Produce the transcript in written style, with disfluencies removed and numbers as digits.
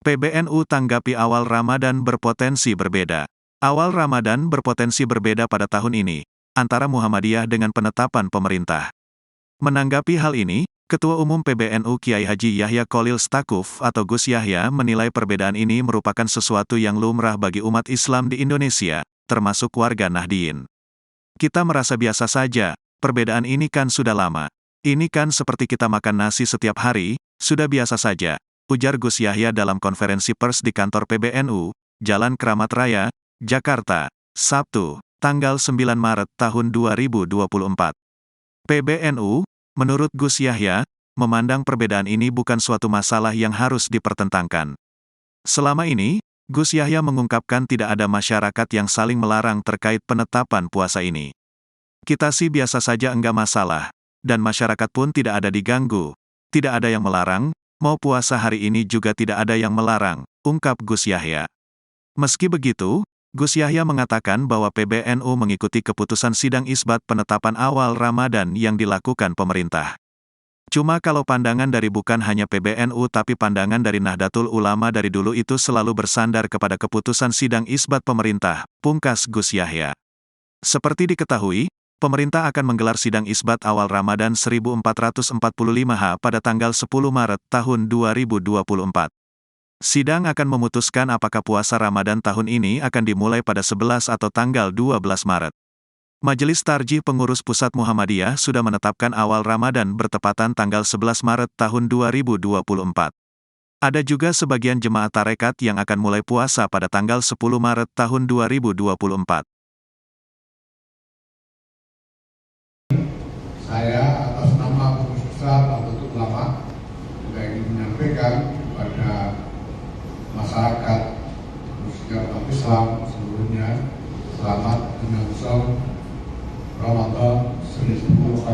PBNU tanggapi awal Ramadan berpotensi berbeda. Awal Ramadan berpotensi berbeda pada tahun ini, antara Muhammadiyah dengan penetapan pemerintah. Menanggapi hal ini, Ketua Umum PBNU Kiai Haji Yahya Kholil Stakuf atau Gus Yahya menilai perbedaan ini merupakan sesuatu yang lumrah bagi umat Islam di Indonesia, termasuk warga Nahdien. Kita merasa biasa saja, perbedaan ini kan sudah lama. Ini kan seperti kita makan nasi setiap hari, sudah biasa saja, ujar Gus Yahya dalam konferensi pers di kantor PBNU, Jalan Keramat Raya, Jakarta, Sabtu, tanggal 9 Maret tahun 2024. PBNU, menurut Gus Yahya, memandang perbedaan ini bukan suatu masalah yang harus dipertentangkan. Selama ini, Gus Yahya mengungkapkan tidak ada masyarakat yang saling melarang terkait penetapan puasa ini. Kita sih biasa saja enggak masalah, dan masyarakat pun tidak ada diganggu, tidak ada yang melarang, mau puasa hari ini juga tidak ada yang melarang, ungkap Gus Yahya. Meski begitu, Gus Yahya mengatakan bahwa PBNU mengikuti keputusan sidang isbat penetapan awal Ramadan yang dilakukan pemerintah. Cuma kalau pandangan dari bukan hanya PBNU tapi pandangan dari Nahdlatul Ulama dari dulu itu selalu bersandar kepada keputusan sidang isbat pemerintah, pungkas Gus Yahya. Seperti diketahui, pemerintah akan menggelar sidang isbat awal Ramadan 1445 pada tanggal 10 Maret tahun 2024. Sidang akan memutuskan apakah puasa Ramadan tahun ini akan dimulai pada 11 atau tanggal 12 Maret. Majelis Tarjih Pengurus Pusat Muhammadiyah sudah menetapkan awal Ramadan bertepatan tanggal 11 Maret tahun 2024. Ada juga sebagian jemaah tarekat yang akan mulai puasa pada tanggal 10 Maret tahun 2024. Saya atas nama Pengurus Besar Nahdlatul Ulama juga ingin menyampaikan kepada masyarakat khususnya umat Islam seluruhnya selamat menyambut Ramadan 1445